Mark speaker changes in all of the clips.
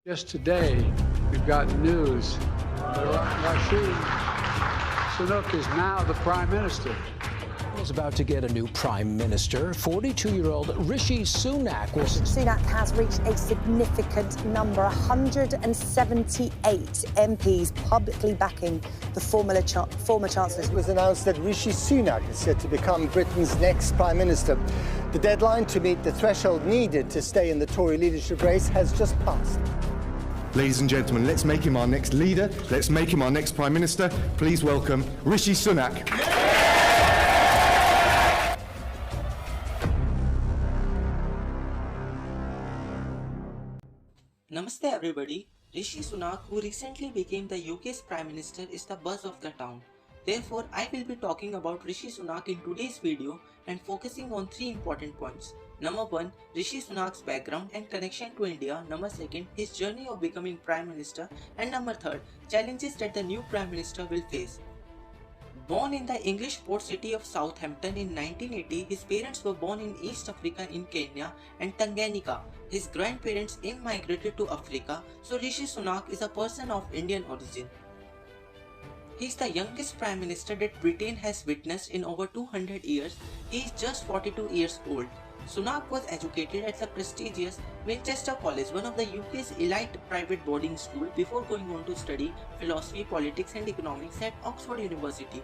Speaker 1: Just today, we've got news that Rishi Sunak is now the Prime Minister.
Speaker 2: Is about to get a new prime minister. 42-year-old Rishi Sunak will...
Speaker 3: Sunak has reached a significant number, 178 MPs publicly backing the former Chancellor.
Speaker 4: It was announced that Rishi Sunak is set to become Britain's next Prime Minister. The deadline to meet the threshold needed to stay in the Tory leadership race has just passed.
Speaker 5: Ladies and gentlemen, let's make him our next leader. Let's make him our next Prime Minister. Please welcome Rishi Sunak.
Speaker 6: Namaste everybody. Rishi Sunak, who recently became the UK's Prime Minister, is the buzz of the town. Therefore, I will be talking about Rishi Sunak in today's video and focusing on three important points. Number 1, Rishi Sunak's background and connection to India. Number 2, his journey of becoming Prime Minister. And number 3, challenges that the new Prime Minister will face. Born in the English port city of Southampton in 1980, his parents were born in East Africa in Kenya and Tanganyika. His grandparents immigrated to Africa, so Rishi Sunak is a person of Indian origin. He is the youngest Prime Minister that Britain has witnessed in over 200 years. He is just 42 years old. Sunak was educated at the prestigious Winchester College, one of the UK's elite private boarding school, before going on to study philosophy, politics and economics at Oxford University.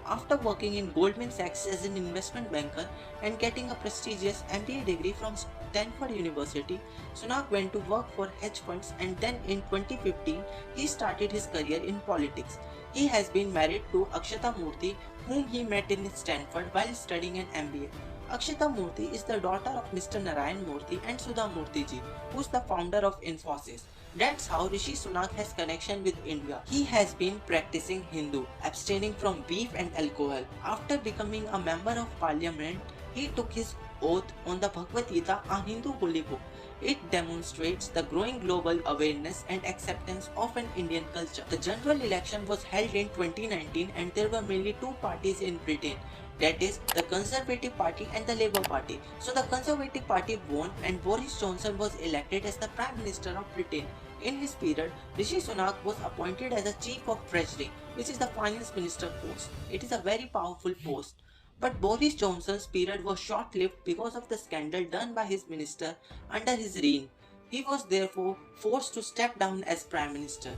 Speaker 6: After working in Goldman Sachs as an investment banker and getting a prestigious MBA degree from Stanford University, Sunak went to work for hedge funds, and then in 2015 he started his career in politics. He has been married to Akshata Murthy, whom he met in Stanford while studying an MBA. Akshata Murthy is the daughter of Mr. Narayan Murthy and Sudha Murthy ji, who is the founder of Infosys. That's how Rishi Sunak has connection with India. He has been practicing Hindu, abstaining from beef and alcohol. After becoming a member of parliament, he took his oath on the Bhagavad Gita, a Hindu holy book. It demonstrates the growing global awareness and acceptance of an Indian culture. The general election was held in 2019 and there were mainly two parties in Britain. That is, the Conservative Party and the Labour Party. So the Conservative Party won and Boris Johnson was elected as the Prime Minister of Britain. In his period, Rishi Sunak was appointed as the Chief of Treasury, which is the Finance Minister post. It is a very powerful post. But Boris Johnson's period was short-lived because of the scandal done by his minister under his reign. He was therefore forced to step down as Prime Minister.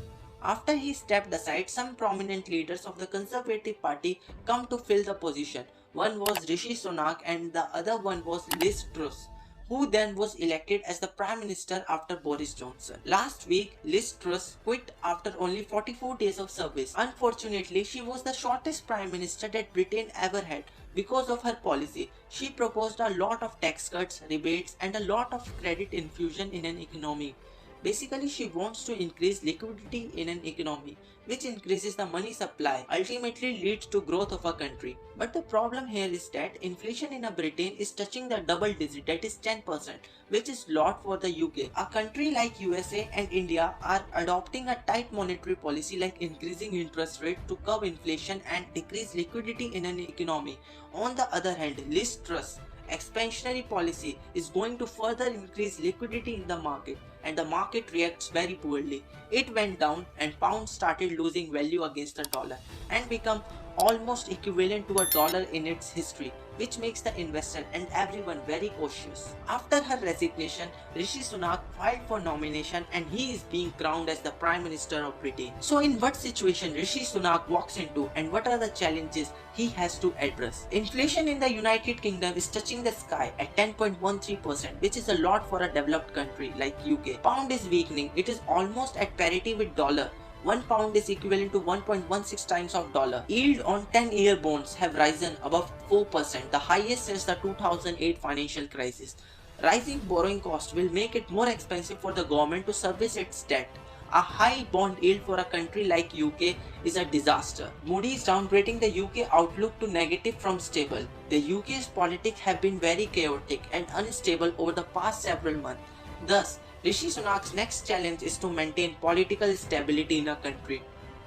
Speaker 6: After he stepped aside, some prominent leaders of the Conservative Party come to fill the position. One was Rishi Sunak and the other one was Liz Truss, who then was elected as the Prime Minister after Boris Johnson. Last week, Liz Truss quit after only 44 days of service. Unfortunately, she was the shortest Prime Minister that Britain ever had because of her policy. She proposed a lot of tax cuts, rebates and a lot of credit infusion in an economy. Basically, she wants to increase liquidity in an economy, which increases the money supply, ultimately leads to growth of a country. But the problem here is that inflation in Britain is touching the double digit, that is 10%, which is lot for the UK. A country like USA and India are adopting a tight monetary policy like increasing interest rate to curb inflation and decrease liquidity in an economy. On the other hand, Liz Truss expansionary policy is going to further increase liquidity in the market, and the market reacts very poorly. It went down and pound started losing value against the dollar and become almost equivalent to a dollar in its history, which makes the investor and everyone very cautious. After her resignation, Rishi Sunak filed for nomination and he is being crowned as the Prime Minister of Britain. So in what situation Rishi Sunak walks into and what are the challenges he has to address? Inflation in the United Kingdom is touching the sky at 10.13%, which is a lot for a developed country like UK. Pound is weakening, it is almost at parity with dollar. 1 pound is equivalent to 1.16 times of dollar. Yield on 10-year bonds have risen above 4%, the highest since the 2008 financial crisis. Rising borrowing costs will make it more expensive for the government to service its debt. A high bond yield for a country like UK is a disaster. Moody's downgrading the UK outlook to negative from stable. The UK's politics have been very chaotic and unstable over the past several months. Thus, Rishi Sunak's next challenge is to maintain political stability in a country.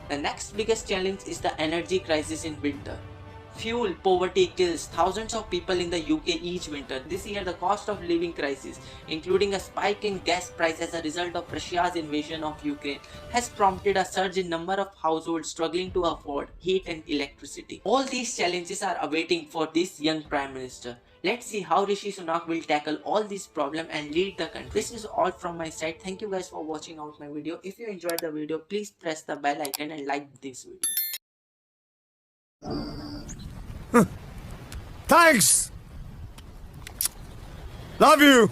Speaker 6: The next biggest challenge is the energy crisis in winter. Fuel poverty kills thousands of people in the UK each winter. This year, the cost of living crisis, including a spike in gas price as a result of Russia's invasion of Ukraine, has prompted a surge in number of households struggling to afford heat and electricity. All these challenges are awaiting for this young Prime Minister. Let's see how Rishi Sunak will tackle all these problems and lead the country. This is all from my side. Thank you guys for watching out my video. If you enjoyed the video, please press the bell icon and like this video.
Speaker 7: Thanks! Love you!